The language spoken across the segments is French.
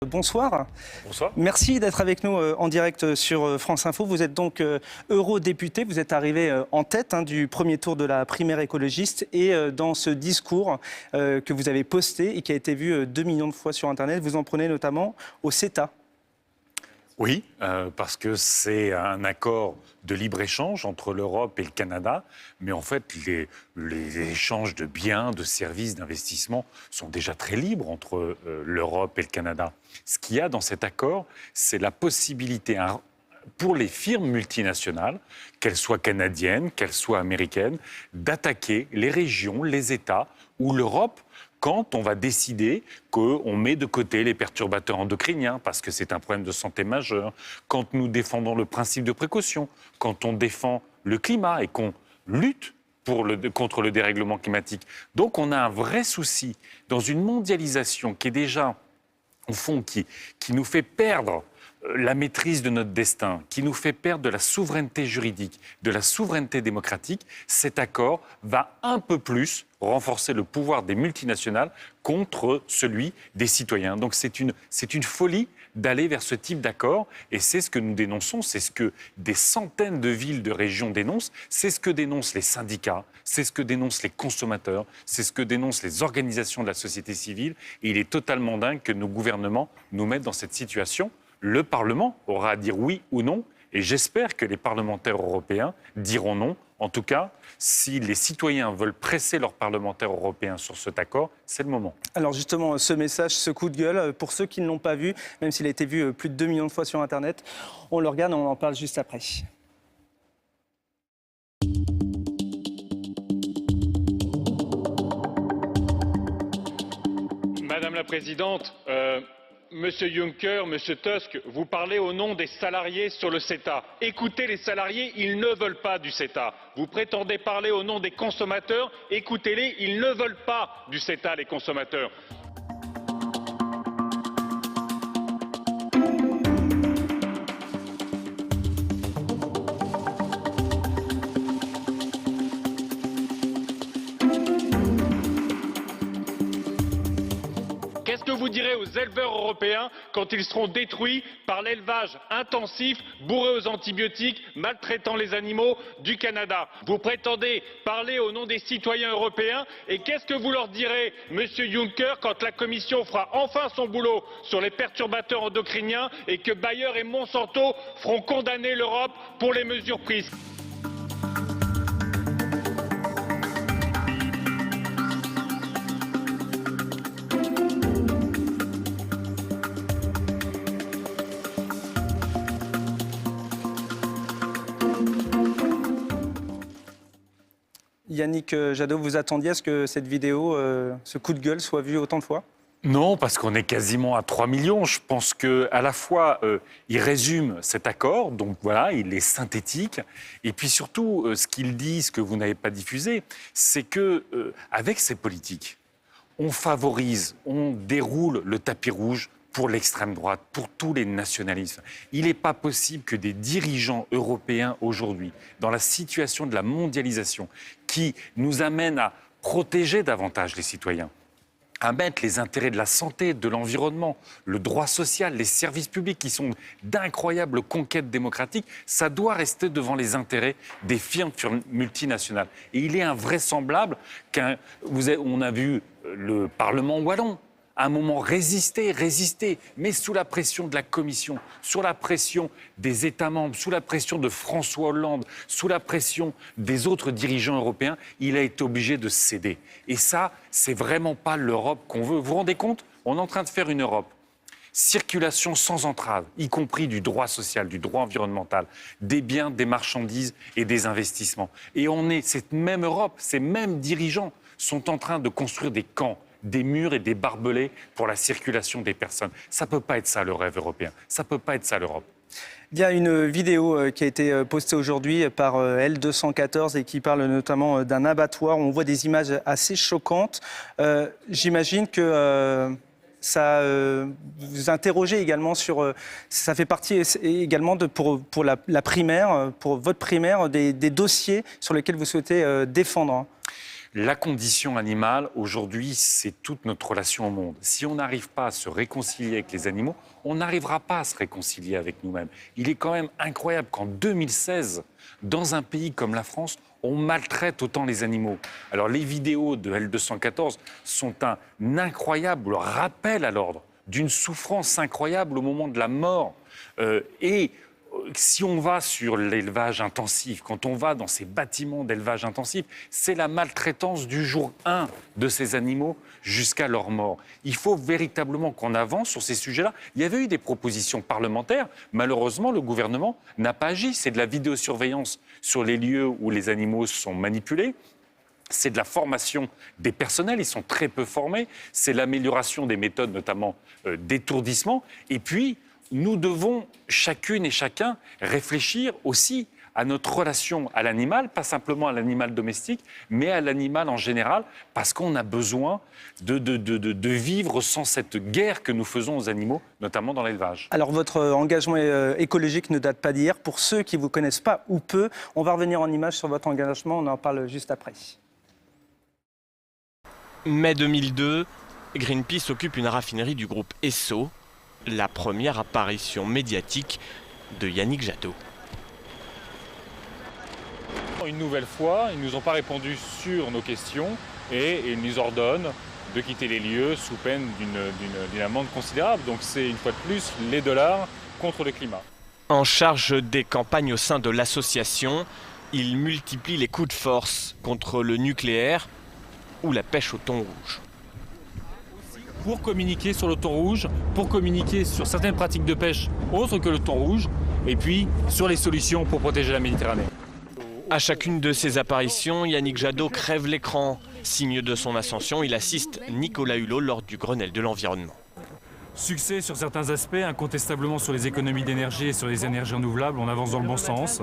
Bonsoir. Bonsoir. Merci d'être avec nous en direct sur France Info. Vous êtes donc eurodéputé, vous êtes arrivé en tête du premier tour de la primaire écologiste et dans ce discours que vous avez posté et qui a été vu 2 millions de fois sur Internet, vous en prenez notamment au CETA. Oui, parce que c'est un accord de libre-échange entre l'Europe et le Canada. Mais en fait, les échanges de biens, de services, d'investissements sont déjà très libres entre l'Europe et le Canada. Ce qu'il y a dans cet accord, c'est la possibilité pour les firmes multinationales, qu'elles soient canadiennes, qu'elles soient américaines, d'attaquer les régions, les États ou l'Europe quand on va décider qu'on met de côté les perturbateurs endocriniens, parce que c'est un problème de santé majeur, quand nous défendons le principe de précaution, quand on défend le climat et qu'on lutte contre le dérèglement climatique. Donc on a un vrai souci dans une mondialisation qui est déjà, au fond, qui nous fait perdre la maîtrise de notre destin, qui nous fait perdre de la souveraineté juridique, de la souveraineté démocratique. Cet accord va un peu plus renforcer le pouvoir des multinationales contre celui des citoyens. Donc c'est une folie d'aller vers ce type d'accord, et c'est ce que nous dénonçons, c'est ce que des centaines de villes, de régions dénoncent, c'est ce que dénoncent les syndicats, c'est ce que dénoncent les consommateurs, c'est ce que dénoncent les organisations de la société civile, et il est totalement dingue que nos gouvernements nous mettent dans cette situation. Le Parlement aura à dire oui ou non, et j'espère que les parlementaires européens diront non. En tout cas, si les citoyens veulent presser leurs parlementaires européens sur cet accord, c'est le moment. Alors justement, ce message, ce coup de gueule, pour ceux qui ne l'ont pas vu, même s'il a été vu plus de 2 millions de fois sur Internet, on le regarde et on en parle juste après. Madame la Présidente, Monsieur Juncker, Monsieur Tusk, vous parlez au nom des salariés sur le CETA. Écoutez les salariés, ils ne veulent pas du CETA. Vous prétendez parler au nom des consommateurs, écoutez-les, ils ne veulent pas du CETA, les consommateurs. Qu'est-ce que vous direz aux éleveurs européens quand ils seront détruits par l'élevage intensif, bourré aux antibiotiques, maltraitant les animaux du Canada? Vous prétendez parler au nom des citoyens européens, et qu'est-ce que vous leur direz, Monsieur Juncker, quand la Commission fera enfin son boulot sur les perturbateurs endocriniens et que Bayer et Monsanto feront condamner l'Europe pour les mesures prises? Yannick Jadot, vous attendiez à ce que cette vidéo, ce coup de gueule, soit vu autant de fois ? Non, parce qu'on est quasiment à 3 millions. Je pense qu'à la fois, il résume cet accord, donc voilà, il est synthétique. Et puis surtout, ce qu'il dit, ce que vous n'avez pas diffusé, c'est qu'avec ces politiques, on favorise, on déroule le tapis rouge pour l'extrême droite, pour tous les nationalismes. Il n'est pas possible que des dirigeants européens aujourd'hui, dans la situation de la mondialisation, qui nous amène à protéger davantage les citoyens, à mettre les intérêts de la santé, de l'environnement, le droit social, les services publics qui sont d'incroyables conquêtes démocratiques, ça doit rester devant les intérêts des firmes multinationales. Et il est invraisemblable on a vu le Parlement wallon, à un moment résister, mais sous la pression de la Commission, sous la pression des États membres, sous la pression de François Hollande, sous la pression des autres dirigeants européens, il a été obligé de céder. Et ça, c'est vraiment pas l'Europe qu'on veut. Vous vous rendez compte ? On est en train de faire une Europe. Circulation sans entrave, y compris du droit social, du droit environnemental, des biens, des marchandises et des investissements. Et cette même Europe, ces mêmes dirigeants sont en train de construire des camps, des murs et des barbelés pour la circulation des personnes. Ça ne peut pas être ça le rêve européen, ça ne peut pas être ça l'Europe. Il y a une vidéo qui a été postée aujourd'hui par L214 et qui parle notamment d'un abattoir. On voit des images assez choquantes. J'imagine que ça vous interrogez également sur... ça fait partie également pour la primaire, pour votre primaire, des dossiers sur lesquels vous souhaitez défendre. La condition animale, aujourd'hui, c'est toute notre relation au monde. Si on n'arrive pas à se réconcilier avec les animaux, on n'arrivera pas à se réconcilier avec nous-mêmes. Il est quand même incroyable qu'en 2016, dans un pays comme la France, on maltraite autant les animaux. Alors les vidéos de L214 sont un incroyable rappel à l'ordre d'une souffrance incroyable au moment de la mort. Si on va sur l'élevage intensif, quand on va dans ces bâtiments d'élevage intensif, c'est la maltraitance du jour 1 de ces animaux jusqu'à leur mort. Il faut véritablement qu'on avance sur ces sujets-là. Il y avait eu des propositions parlementaires. Malheureusement, le gouvernement n'a pas agi. C'est de la vidéosurveillance sur les lieux où les animaux sont manipulés. C'est de la formation des personnels, ils sont très peu formés. C'est l'amélioration des méthodes, notamment d'étourdissement. Et puis, nous devons, chacune et chacun, réfléchir aussi à notre relation à l'animal, pas simplement à l'animal domestique, mais à l'animal en général, parce qu'on a besoin de vivre sans cette guerre que nous faisons aux animaux, notamment dans l'élevage. Alors, votre engagement écologique ne date pas d'hier. Pour ceux qui ne vous connaissent pas ou peu, on va revenir en images sur votre engagement, on en parle juste après. Mai 2002, Greenpeace occupe une raffinerie du groupe Esso. La première apparition médiatique de Yannick Jadot. Une nouvelle fois, ils ne nous ont pas répondu sur nos questions et ils nous ordonnent de quitter les lieux sous peine d'une amende considérable. Donc c'est une fois de plus les dollars contre le climat. En charge des campagnes au sein de l'association, il multiplie les coups de force contre le nucléaire ou la pêche au thon rouge. Pour communiquer sur le thon rouge, pour communiquer sur certaines pratiques de pêche autres que le thon rouge, et puis sur les solutions pour protéger la Méditerranée. À chacune de ses apparitions, Yannick Jadot crève l'écran. Signe de son ascension, il assiste Nicolas Hulot lors du Grenelle de l'environnement. Succès sur certains aspects, incontestablement sur les économies d'énergie et sur les énergies renouvelables, on avance dans le bon sens.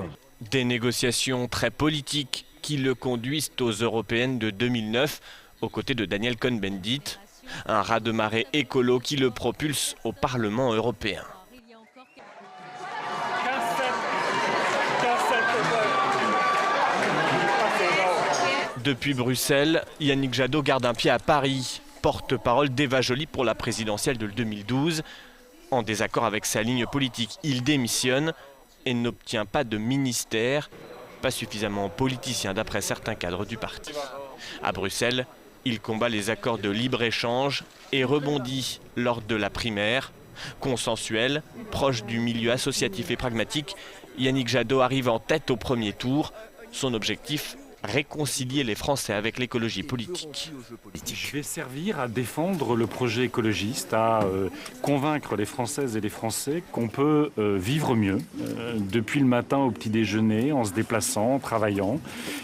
Des négociations très politiques qui le conduisent aux européennes de 2009, aux côtés de Daniel Cohn-Bendit. Un raz-de-marée écolo qui le propulse au Parlement européen. Depuis Bruxelles, Yannick Jadot garde un pied à Paris, porte-parole d'Eva Joly pour la présidentielle de 2012. En désaccord avec sa ligne politique, il démissionne et n'obtient pas de ministère, pas suffisamment politicien d'après certains cadres du parti. À Bruxelles, il combat les accords de libre-échange et rebondit lors de la primaire. Consensuel, proche du milieu associatif et pragmatique, Yannick Jadot arrive en tête au premier tour. Son objectif, réconcilier les Français avec l'écologie politique. Je vais servir à défendre le projet écologiste, à convaincre les Françaises et les Français qu'on peut vivre mieux, depuis le matin au petit déjeuner, en se déplaçant, en travaillant,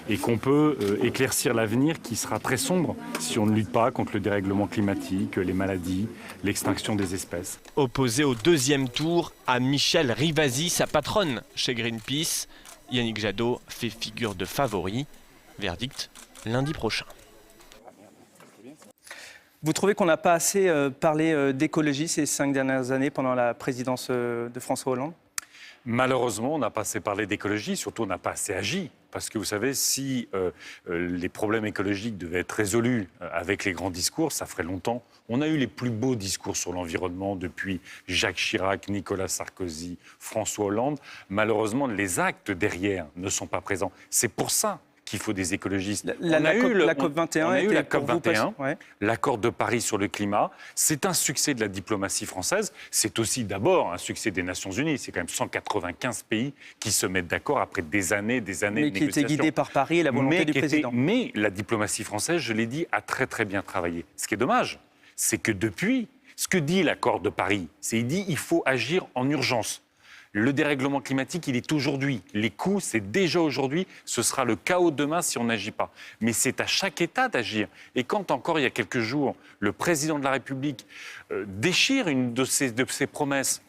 et qu'on peut éclaircir l'avenir qui sera très sombre si on ne lutte pas contre le dérèglement climatique, les maladies, l'extinction des espèces. Opposé au deuxième tour à Michèle Rivasi, sa patronne chez Greenpeace, Yannick Jadot fait figure de favori. Verdict lundi prochain. Vous trouvez qu'on n'a pas assez parlé d'écologie ces 5 dernières années pendant la présidence de François Hollande ? Malheureusement, on n'a pas assez parlé d'écologie, surtout on n'a pas assez agi. Parce que vous savez, si les problèmes écologiques devaient être résolus avec les grands discours, ça ferait longtemps. On a eu les plus beaux discours sur l'environnement depuis Jacques Chirac, Nicolas Sarkozy, François Hollande. Malheureusement, les actes derrière ne sont pas présents. C'est pour ça qu'il faut des écologistes. La COP21 on a eu la pour vous COP21, ouais. l'accord de Paris sur le climat. C'est un succès de la diplomatie française. C'est aussi d'abord un succès des Nations Unies. C'est quand même 195 pays qui se mettent d'accord après des années de négociations. Mais qui était guidé par Paris et la volonté du président. Mais la diplomatie française, je l'ai dit, a très très bien travaillé. Ce qui est dommage, c'est que depuis, ce que dit l'accord de Paris, c'est il dit il faut agir en urgence. Le dérèglement climatique, il est aujourd'hui. Les coûts, c'est déjà aujourd'hui. Ce sera le chaos demain si on n'agit pas. Mais c'est à chaque État d'agir. Et quand encore, il y a quelques jours, le président de la République déchire une de ses promesses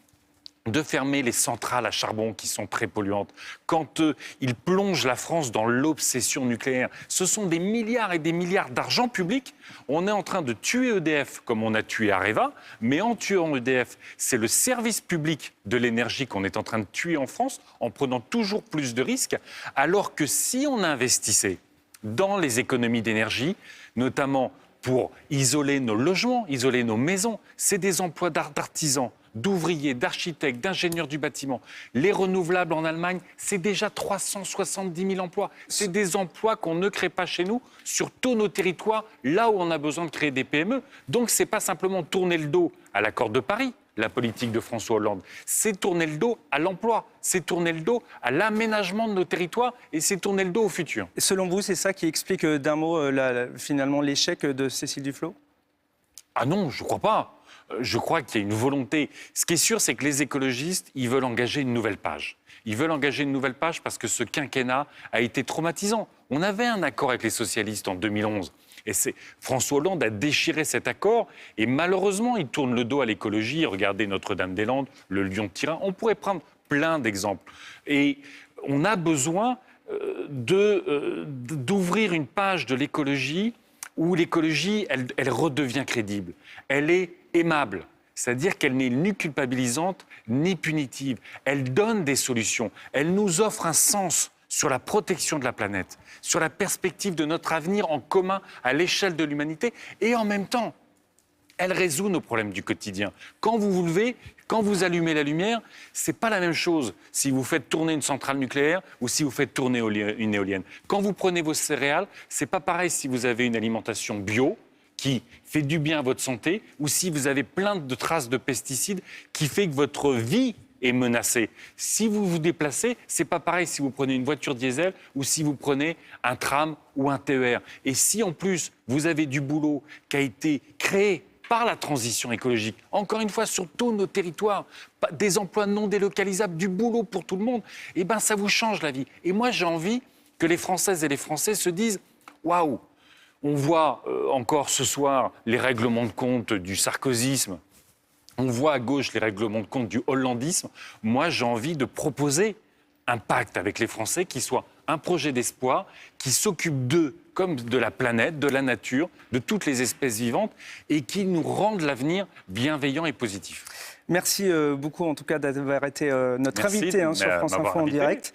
de fermer les centrales à charbon qui sont très polluantes, quand il plonge la France dans l'obsession nucléaire, ce sont des milliards et des milliards d'argent public. On est en train de tuer EDF comme on a tué Areva, mais en tuant EDF, c'est le service public de l'énergie qu'on est en train de tuer en France en prenant toujours plus de risques, alors que si on investissait dans les économies d'énergie, notamment pour isoler nos logements, isoler nos maisons. C'est des emplois d'artisans, d'ouvriers, d'architectes, d'ingénieurs du bâtiment. Les renouvelables en Allemagne, c'est déjà 370 000 emplois. C'est des emplois qu'on ne crée pas chez nous, sur tous nos territoires, là où on a besoin de créer des PME. Donc, ce n'est pas simplement tourner le dos à l'accord de Paris, la politique de François Hollande. C'est tourner le dos à l'emploi, c'est tourner le dos à l'aménagement de nos territoires et c'est tourner le dos au futur. Et selon vous, c'est ça qui explique d'un mot finalement l'échec de Cécile Duflot? Ah non, je ne crois pas. Je crois qu'il y a une volonté. Ce qui est sûr, c'est que les écologistes, ils veulent engager une nouvelle page. Ils veulent engager une nouvelle page parce que ce quinquennat a été traumatisant. On avait un accord avec les socialistes en 2011. Et François Hollande a déchiré cet accord et malheureusement, il tourne le dos à l'écologie. Regardez Notre-Dame-des-Landes, le Lyon-Turin. On pourrait prendre plein d'exemples. Et on a besoin d'ouvrir une page de l'écologie où l'écologie, elle redevient crédible. Elle est aimable. C'est-à-dire qu'elle n'est ni culpabilisante, ni punitive. Elle donne des solutions. Elle nous offre un sens sur la protection de la planète, sur la perspective de notre avenir en commun à l'échelle de l'humanité. Et en même temps, elle résout nos problèmes du quotidien. Quand vous vous levez, quand vous allumez la lumière, ce n'est pas la même chose si vous faites tourner une centrale nucléaire ou si vous faites tourner une éolienne. Quand vous prenez vos céréales, ce n'est pas pareil si vous avez une alimentation bio qui fait du bien à votre santé ou si vous avez plein de traces de pesticides qui fait que votre vie est menacée. Si vous vous déplacez, c'est pas pareil si vous prenez une voiture diesel ou si vous prenez un tram ou un TER. Et si en plus vous avez du boulot qui a été créé par la transition écologique, encore une fois sur tous nos territoires, des emplois non délocalisables, du boulot pour tout le monde, eh ben ça vous change la vie. Et moi j'ai envie que les Françaises et les Français se disent « Waouh !» On voit encore ce soir les règlements de compte du sarkozysme. On voit à gauche les règlements de compte du hollandisme. Moi, j'ai envie de proposer un pacte avec les Français qui soit un projet d'espoir, qui s'occupe d'eux comme de la planète, de la nature, de toutes les espèces vivantes et qui nous rende l'avenir bienveillant et positif. Merci beaucoup en tout cas d'avoir été notre invité sur France Info en direct.